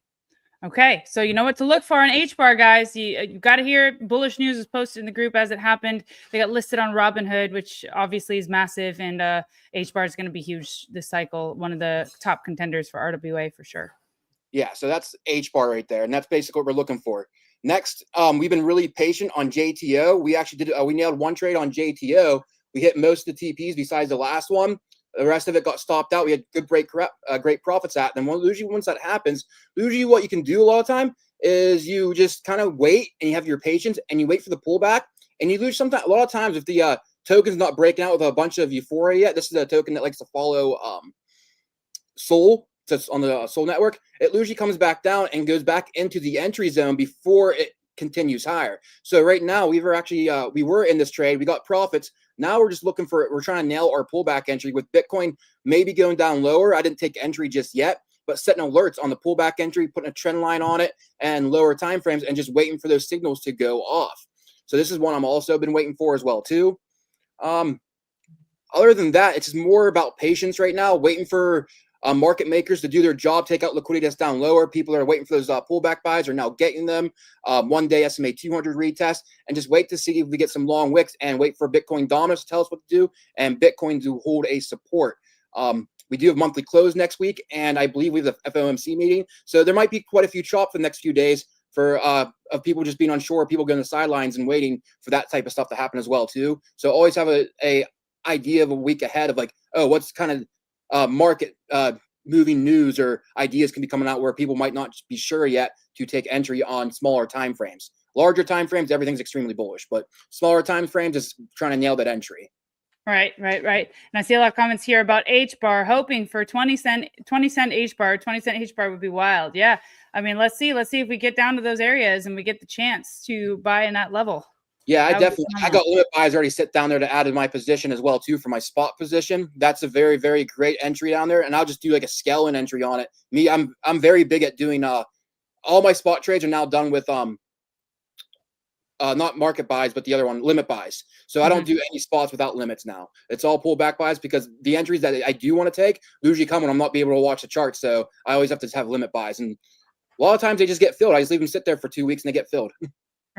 Okay. So you know what to look for on H-bar, guys. You got to hear it. Bullish news was posted in the group as it happened. They got listed on Robinhood, which obviously is massive, and H-bar is going to be huge this cycle. One of the top contenders for RWA for sure. Yeah, so that's H-bar right there, and that's basically what we're looking for. Next, we've been really patient on JTO. We actually did we nailed one trade on JTO. We hit most of the TPs besides the last one. The rest of it got stopped out. We had great profits at them. Usually once that happens, usually what you can do a lot of time is you just kind of wait and you have your patience and you wait for the pullback, and you lose sometimes. A lot of times if the token's not breaking out with a bunch of euphoria yet, this is a token that likes to follow Sol. That's on the Sol network. It usually comes back down and goes back into the entry zone before it continues higher. So right now we were in this trade. We got profits. Now we're just looking for, we're trying to nail our pullback entry with Bitcoin maybe going down lower. I didn't take entry just yet, but setting alerts on the pullback entry, putting a trend line on it and lower time frames and just waiting for those signals to go off. So this is one I'm also been waiting for as well too. Other than that, it's just more about patience right now, waiting for market makers to do their job, take out liquidity that's down lower. People that are waiting for those pullback buys are now getting them. 1-day SMA 200 retest, and just wait to see if we get some long wicks and wait for Bitcoin dominance to tell us what to do and Bitcoin to hold a support. We do have monthly close next week, and I believe we have the FOMC meeting. So there might be quite a few chop for the next few days for of people just being unsure, people going to the sidelines and waiting for that type of stuff to happen as well too. So always have a idea of a week ahead of like, oh, what's kind of market moving news or ideas can be coming out where people might not be sure yet to take entry on smaller time frames. Larger time frames, everything's extremely bullish, but smaller time frames is trying to nail that entry. Right. And I see a lot of comments here about H bar, hoping for 20-cent H bar. 20-cent H bar would be wild. Yeah. I mean, let's see if we get down to those areas and we get the chance to buy in that level. Yeah, I got limit buys already sit down there to add to my position as well too for my spot position. That's a very, very great entry down there, and I'll just do like a skeleton entry on it. I'm very big at doing all my spot trades are now done with not market buys, but the other one, limit buys. So I don't do any spots without limits now. It's all pullback buys because the entries that I do want to take usually come when I'm not be able to watch the chart. So I always have to have limit buys, and a lot of times they just get filled. I just leave them sit there for 2 weeks and they get filled.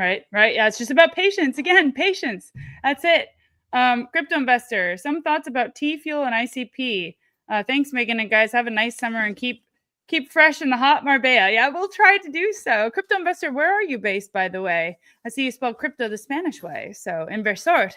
Right. Yeah, it's just about patience. Again, patience. That's it. Crypto investor, some thoughts about T-Fuel and ICP. Thanks, Megan, and guys, have a nice summer and keep fresh in the hot Marbella. Yeah, we'll try to do so. Crypto investor, where are you based, by the way? I see you spelled crypto the Spanish way, so inversor.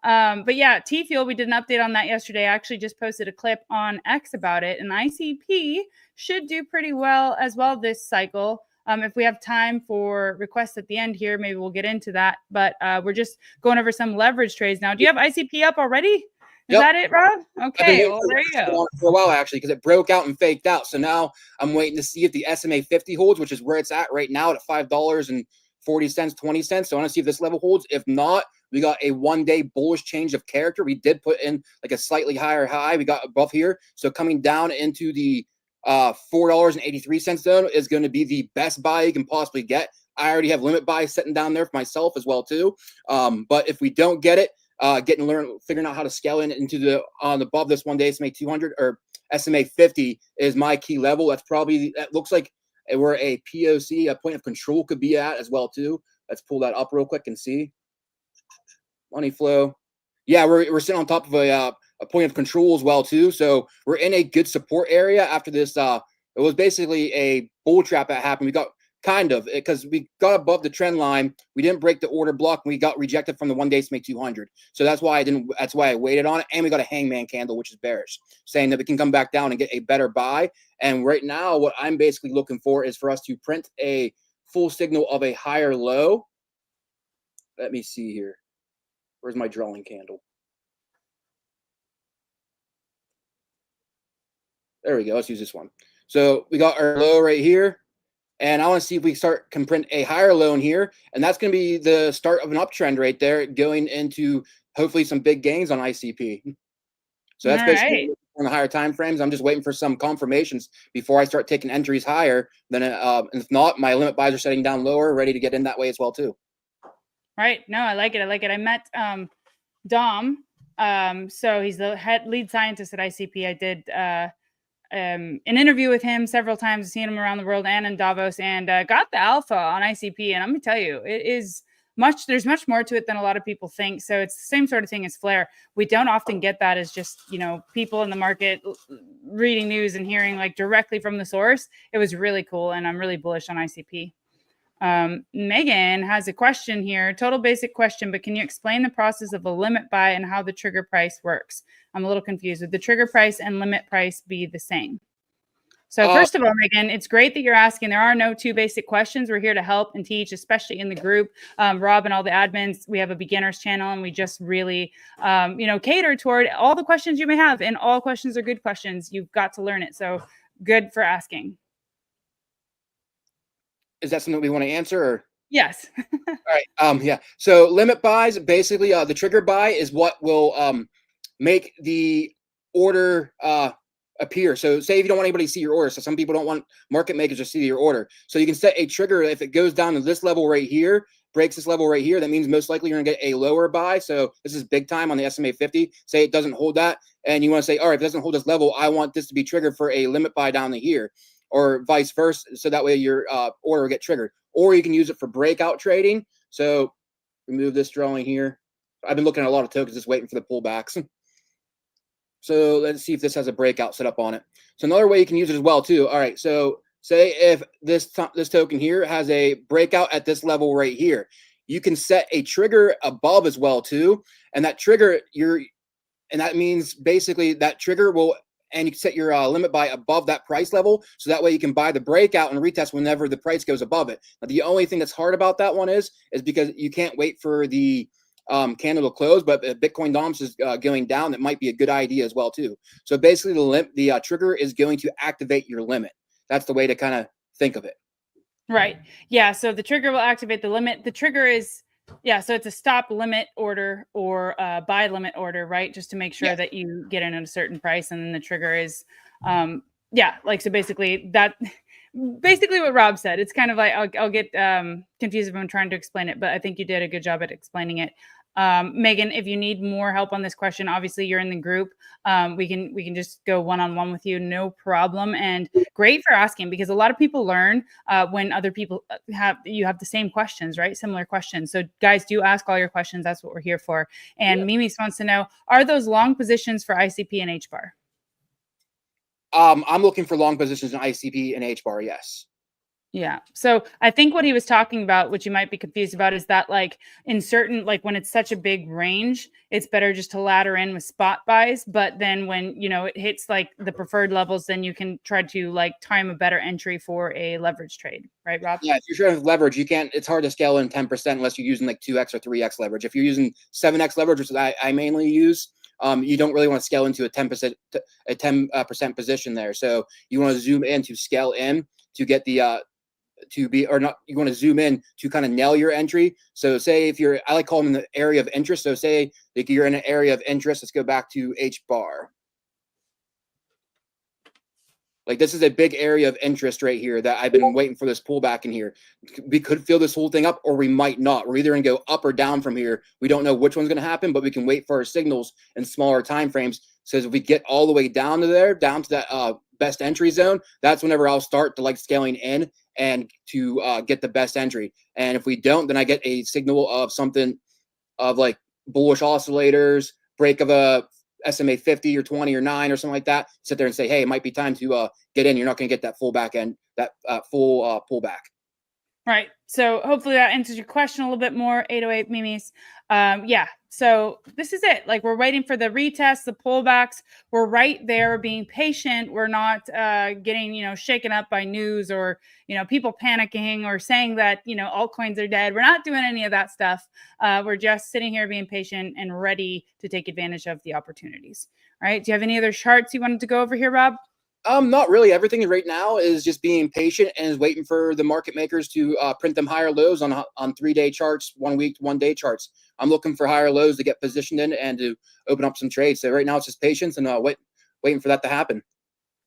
But yeah, T-Fuel, we did an update on that yesterday. I actually just posted a clip on X about it, and ICP should do pretty well as well this cycle. If we have time for requests at the end here, maybe we'll get into that. But we're just going over some leverage trades now. Do you have ICP up already? Is that it, Rob? Okay, well, there you go. For a while, actually, because it broke out and faked out. So now I'm waiting to see if the SMA 50 holds, which is where it's at right now at $5.40, 20 cents. So I want to see if this level holds. If not, we got a one-day bullish change of character. We did put in like a slightly higher high. We got above here. So coming down into the $4.83 zone is going to be the best buy you can possibly get. I already have limit buys sitting down there for myself as well too. But if we don't get it, figuring out how to scale into the above this one day SMA 200 or SMA 50 is my key level. That looks like where a POC, a point of control, could be at as well too. Let's pull that up real quick and see money flow. Yeah, we're sitting on top of a point of control as well too. So we're in a good support area after this. It was basically a bull trap that happened. We got because we got above the trend line. We didn't break the order block. And we got rejected from the one day SMA 200. So that's why I waited on it. And we got a hangman candle, which is bearish, saying that we can come back down and get a better buy. And right now, what I'm basically looking for is for us to print a full signal of a higher low. Let me see here. Where's my drawing candle? There we go. Let's use this one. So we got our low right here. And I want to see if we can print a higher low in here. And that's going to be the start of an uptrend right there, going into hopefully some big gains on ICP. So that's basically on the higher time frames. I'm just waiting for some confirmations before I start taking entries higher. Then if not, my limit buys are setting down lower, ready to get in that way as well too. Right. No, I like it. I met Dom. So he's the lead scientist at ICP. I did an interview with him several times, seen him around the world and in Davos, and got the alpha on ICP. And I'm gonna tell you, there's much more to it than a lot of people think. So it's the same sort of thing as Flare. We don't often get that as just, people in the market reading news and hearing like directly from the source. It was really cool. And I'm really bullish on ICP. Megan has a question here, total basic question, but can you explain the process of a limit buy and how the trigger price works? I'm a little confused. Would the trigger price and limit price be the same? So first of all, Megan, it's great that you're asking. There are no two basic questions. We're here to help and teach, especially in the group. Rob and all the admins, we have a beginners channel, and we just really, cater toward all the questions you may have. And all questions are good questions. You've got to learn it. So good for asking. Is that something we want to answer? Or? Yes. All right. Yeah. So limit buys, basically, the trigger buy is what will make the order appear. So say if you don't want anybody to see your order. So some people don't want market makers to see your order. So you can set a trigger. If it goes down to this level right here, breaks this level right here, that means most likely you're going to get a lower buy. So this is big time on the SMA 50. Say it doesn't hold that. And you want to say, all right, if it doesn't hold this level, I want this to be triggered for a limit buy down to here, or vice versa. So that way your order will get triggered. Or you can use it for breakout trading. So remove this drawing here. I've been looking at a lot of tokens, just waiting for the pullbacks. So let's see if this has a breakout set up on it. So another way you can use it as well too. All right. So say if this token here has a breakout at this level right here, you can set a trigger above as well too. And that trigger, that means basically that trigger will and you can set your limit buy above that price level. So that way you can buy the breakout and retest whenever the price goes above it. Now, the only thing that's hard about that one is because you can't wait for the candle to close, but if Bitcoin DOMS is going down, that might be a good idea as well too. So basically the trigger is going to activate your limit. That's the way to kind of think of it. Right. Yeah. So the trigger will activate the limit. The trigger is, yeah. So it's a stop limit order or buy limit order, right? Just to make sure that you get in at a certain price. And then the trigger is, yeah, like, so basically what Rob said. It's kind of like, I'll get confused if I'm trying to explain it, but I think you did a good job at explaining it. Megan, if you need more help on this question, obviously you're in the group. We can just go one-on-one with you, no problem. And great for asking, because a lot of people learn when other people have the same questions, right? Similar questions. So guys, do ask all your questions. That's what we're here for. And Mimi wants to know, are those long positions for ICP and HBAR? I'm looking for long positions in ICP and HBAR. Yes. Yeah. So I think what he was talking about, which you might be confused about, is that like in certain, like when it's such a big range, it's better just to ladder in with spot buys. But then when, it hits like the preferred levels, then you can try to like time a better entry for a leverage trade. Right, Rob? Yeah. If you're trying to leverage, it's hard to scale in 10% unless you're using like 2x or 3x leverage. If you're using 7x leverage, which I mainly use, you don't really want to scale into a 10% position there. So you want to zoom in to scale in to get the, you want to zoom in to kind of nail your entry. So say if I like calling them the area of interest. So say like you're in an area of interest. Let's go back to H bar. Like this is a big area of interest right here that I've been waiting for this pullback in here. We could fill this whole thing up, or we might not. We're either going to go up or down from here. We don't know which one's going to happen, but we can wait for our signals in smaller time frames. So if we get all the way down to there, down to that best entry zone, that's whenever I'll start to like scaling in and to get the best entry. And if we don't, then I get a signal of something of like bullish oscillators, break of a SMA 50 or 20 or 9 or something like that. Sit there and say, hey, it might be time to get in. You're not going to get that full back end, that full pullback. Right. So hopefully that answers your question a little bit more. 808 Mimis. Yeah. So this is it. Like we're waiting for the retests, the pullbacks. We're right there being patient. We're not getting, shaken up by news or, people panicking or saying that, altcoins are dead. We're not doing any of that stuff. We're just sitting here being patient and ready to take advantage of the opportunities. All right. Do you have any other charts you wanted to go over here, Rob? Not really. Everything right now is just being patient and is waiting for the market makers to print them higher lows on 3-day charts, 1 week, 1 day charts. I'm looking for higher lows to get positioned in and to open up some trades. So right now it's just patience and waiting for that to happen.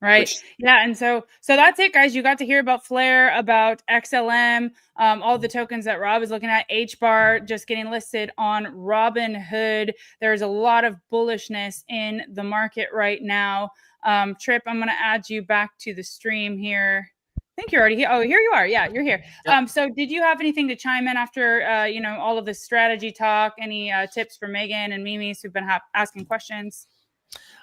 Right. Yeah. And so that's it, guys. You got to hear about Flare, about XLM, all the tokens that Rob is looking at. HBAR just getting listed on Robinhood. There's a lot of bullishness in the market right now. Trip, I'm going to add you back to the stream here. I think you're already here. Oh, here you are. Yeah, you're here. Yep. So did you have anything to chime in after, all of the strategy talk? Any tips for Megan and Mimi's who've been asking questions?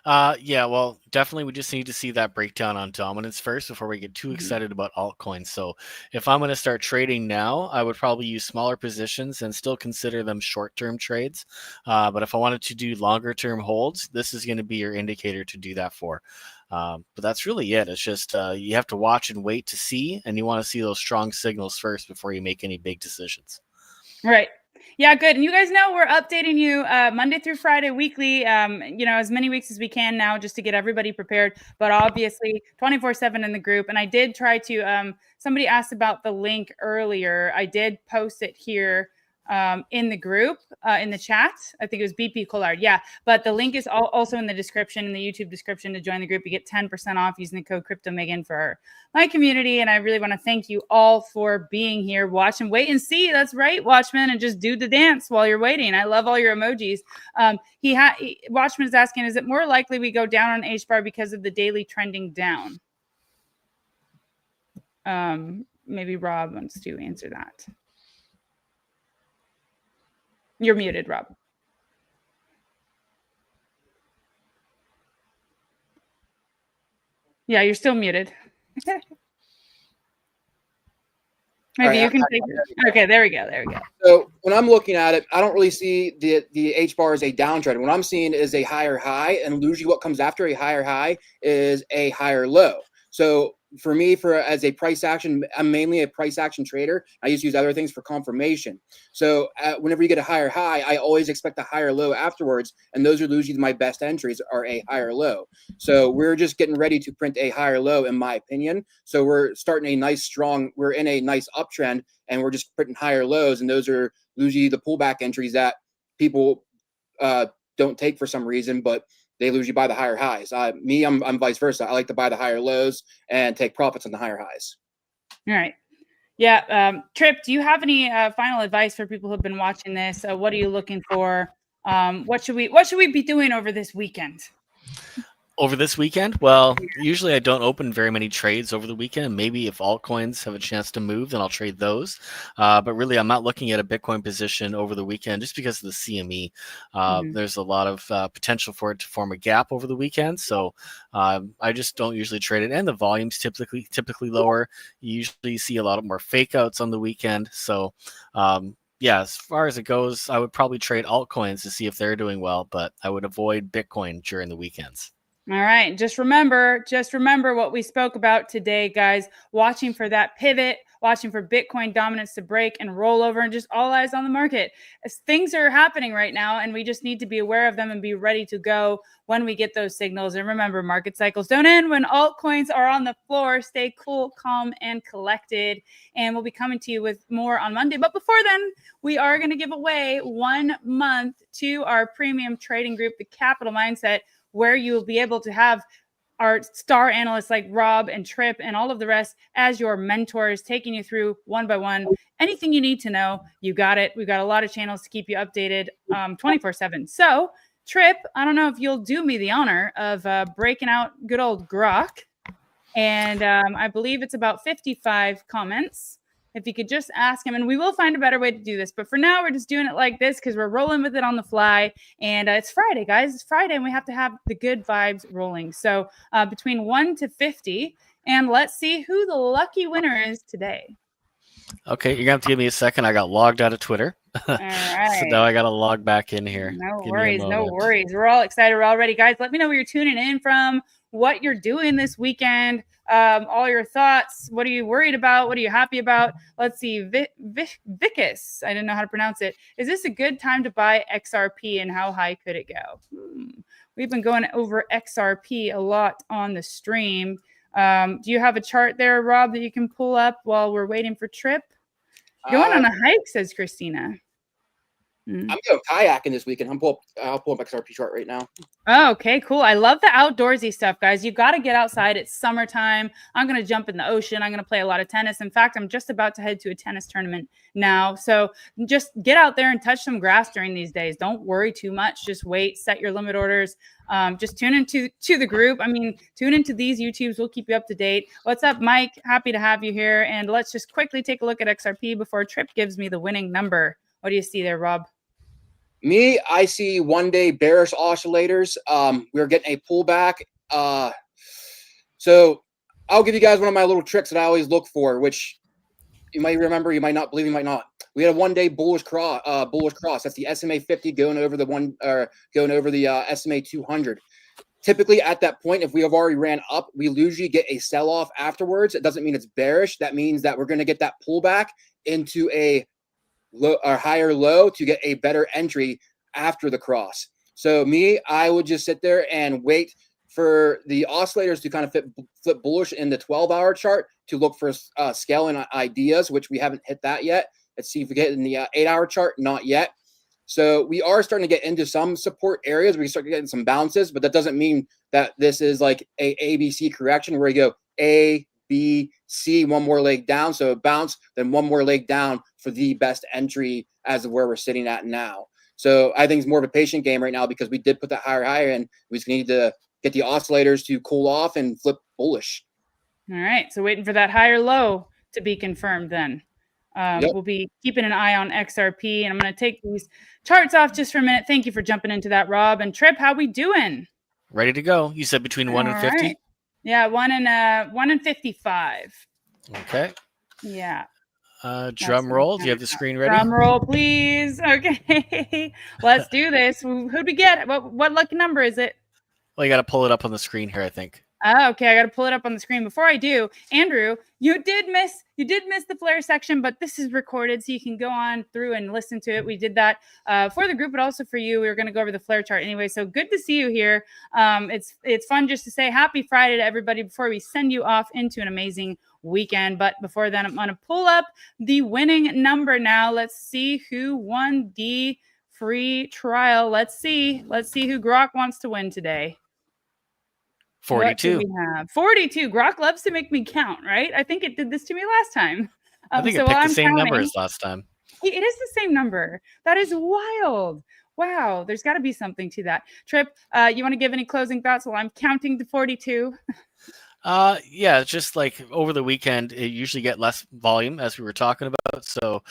Yeah, well, definitely we just need to see that breakdown on dominance first before we get too excited about altcoins. So if I'm going to start trading now, I would probably use smaller positions and still consider them short-term trades. But if I wanted to do longer-term holds, this is going to be your indicator to do that for. But that's really it. It's just you have to watch and wait to see, and you want to see those strong signals first before you make any big decisions. Right. Yeah, good. And you guys know we're updating you Monday through Friday weekly, as many weeks as we can now just to get everybody prepared, but obviously 24/7 in the group. And I did try to, somebody asked about the link earlier. I did post it here in the group, in the chat. I think it was BP Collard. Yeah. But the link is also in the description, in the YouTube description to join the group. You get 10% off using the code CryptoMegan for my community. And I really want to thank you all for being here. Watch and wait and see. That's right, Watchman, and just do the dance while you're waiting. I love all your emojis. Watchman is asking, is it more likely we go down on HBAR because of the daily trending down? Maybe Rob wants to answer that. You're muted, Rob. Yeah, you're still muted. Maybe All you right, can take it. Okay, there we go. There we go. So when I'm looking at it, I don't really see the H bar as a downtrend. What I'm seeing is a higher high, and usually what comes after a higher high is a higher low. So for me, as a price action, I'm mainly a price action trader. I used to use other things for confirmation. So whenever you get a higher high, I always expect a higher low afterwards, and those are usually my best entries are a higher low. So we're just getting ready to print a higher low, in my opinion. So we're starting a nice strong. We're in a nice uptrend, and we're just printing higher lows, and those are usually the pullback entries that people don't take for some reason, but they usually buy the higher highs. I'm vice versa. I like to buy the higher lows and take profits on the higher highs. All right. Yeah. Trip, do you have any final advice for people who've been watching this? What are you looking for? What should we be doing over this weekend? Over this weekend? Well, usually I don't open very many trades over the weekend. Maybe if altcoins have a chance to move, then I'll trade those. But really, I'm not looking at a Bitcoin position over the weekend just because of the CME. There's a lot of potential for it to form a gap over the weekend. So I just don't usually trade it. And the volume's typically lower. You usually see a lot more fake outs on the weekend. So yeah, as far as it goes, I would probably trade altcoins to see if they're doing well, but I would avoid Bitcoin during the weekends. All right. Just remember what we spoke about today, guys. Watching for that pivot, watching for Bitcoin dominance to break and roll over, and just all eyes on the market. As things are happening right now, and we just need to be aware of them and be ready to go when we get those signals. And remember, market cycles don't end when altcoins are on the floor. Stay cool, calm, and collected. And we'll be coming to you with more on Monday. But before then, we are going to give away 1 month to our premium trading group, the Capital Mindset, where you will be able to have our star analysts like Rob and Trip and all of the rest as your mentors, taking you through one by one. Anything you need to know, you got it. We've got a lot of channels to keep you updated 24/7. So, Trip, I don't know if you'll do me the honor of breaking out good old Grok. And I believe it's about 55 comments. If you could just ask him, and we will find a better way to do this. But for now, we're just doing it like this because we're rolling with it on the fly. And it's Friday, guys. It's Friday, and we have to have the good vibes rolling. So between 1 to 50, and let's see who the lucky winner is today. Okay, you're going to have to give me a second. I got logged out of Twitter. All right. So now I got to log back in here. No worries. We're all excited. We're all ready. Guys, let me know where you're tuning in from, what you're doing this weekend, all your thoughts. What are you worried about? What are you happy about? Let's see. Vicus, I didn't know how to pronounce it. Is this a good time to buy XRP, and how high could it go? We've been going over XRP a lot on the stream. Do you have a chart there, Rob, that you can pull up while we're waiting for Trip? Going on a hike, says Christina. I'm going kayaking this weekend. I'll pull up XRP chart right now. Oh, okay, cool. I love the outdoorsy stuff, guys. You got to get outside. It's summertime. I'm going to jump in the ocean. I'm going to play a lot of tennis. In fact, I'm just about to head to a tennis tournament now. So just get out there and touch some grass during these days. Don't worry too much. Just wait, set your limit orders. Just tune into the group. I mean, tune into these YouTubes. We'll keep you up to date. What's up, Mike? Happy to have you here. And let's just quickly take a look at XRP before Trip gives me the winning number. What do you see there, Rob? Me, I see one-day bearish oscillators. We're getting a pullback. So I'll give you guys one of my little tricks that I always look for, which you might remember, you might not believe, you might not. We had a one-day bullish cross. That's the SMA 50 going over the SMA 200. Typically, at that point, if we have already ran up, we usually get a sell-off afterwards. It doesn't mean it's bearish. That means that we're going to get that pullback into a low or higher low to get a better entry after the cross. So me, I would just sit there and wait for the oscillators to kind of flip bullish in the 12-hour chart to look for scaling ideas, which we haven't hit that yet. Let's see if we get in the 8-hour chart. Not yet. So we are starting to get into some support areas. We start getting some bounces, but that doesn't mean that this is like a ABC correction where you go A, B, C, one more leg down. So a bounce, then one more leg down for the best entry as of where we're sitting at now. So I think it's more of a patient game right now because we did put that higher in. We just need to get the oscillators to cool off and flip bullish. All right. So waiting for that higher low to be confirmed then. Yep. We'll be keeping an eye on XRP, and I'm going to take these charts off just for a minute. Thank you for jumping into that, Rob. And Trip, how we doing? Ready to go. You said between 1 and 50? Right. Yeah, 1 and 55. Okay. Yeah. Drum roll. Do you have the screen ready? Drum roll, please. Okay, let's do this. Who'd we get? What lucky number is it? Well, you got to pull it up on the screen here, I think. Oh, okay, I got to pull it up on the screen. Before I do, Andrew, you did miss the flare section, but this is recorded, so you can go on through and listen to it. We did that for the group, but also for you. We were going to go over the flare chart anyway. So good to see you here. It's fun just to say happy Friday to everybody before we send you off into an amazing weekend. But before then, I'm going to pull up the winning number now. Let's see who won the free trial. Let's see who Grok wants to win today. 42. What do we have? 42. Grok loves to make me count, right? I think it did this to me last time. I think it picked the same number as last time. It is the same number. That is wild. Wow. There's got to be something to that. Trip, you want to give any closing thoughts while I'm counting to 42? Yeah, just like over the weekend, it usually get less volume as we were talking about. So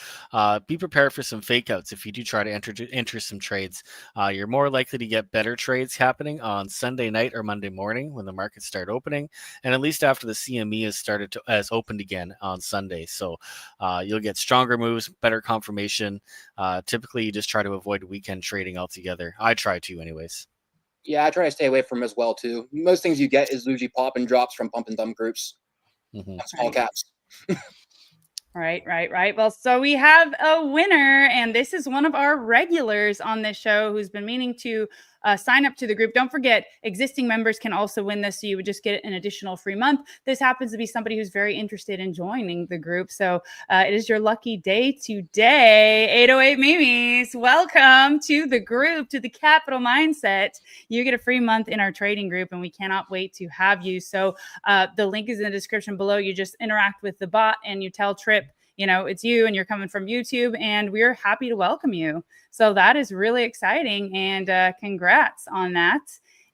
be prepared for some fake outs if you do try to enter some trades. You're more likely to get better trades happening on Sunday night or Monday morning when the markets start opening, and at least after the CME has opened again on Sunday. So you'll get stronger moves, better confirmation. Typically, you just try to avoid weekend trading altogether. I try to, anyways. Yeah, I try to stay away from as well too. Most things you get is usually pop and drops from pump and dump groups. Small caps. Right. Well, so we have a winner, and this is one of our regulars on this show who's been meaning to sign up to the group. Don't forget, existing members can also win this, so you would just get an additional free month. This happens to be somebody who's very interested in joining the group, so it is your lucky day today. 808 Mimis, welcome to the group, to the Capital Mindset. You get a free month in our trading group, and we cannot wait to have you. So the link is in the description below. You just interact with the bot, and you tell Trip, it's you and you're coming from YouTube, and we're happy to welcome you. So that is really exciting, and congrats on that.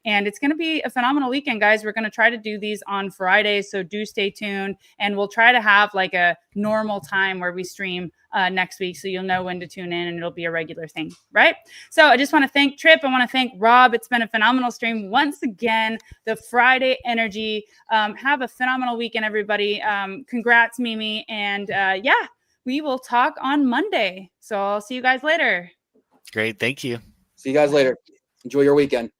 And it's going to be a phenomenal weekend, guys. We're going to try to do these on Fridays, so do stay tuned. And we'll try to have like a normal time where we stream next week, so you'll know when to tune in, and it'll be a regular thing, right? So I just want to thank Trip. I want to thank Rob. It's been a phenomenal stream once again. The Friday energy. Have a phenomenal weekend, everybody. Congrats, Mimi. And yeah, we will talk on Monday. So I'll see you guys later. Great. Thank you. See you guys later. Enjoy your weekend.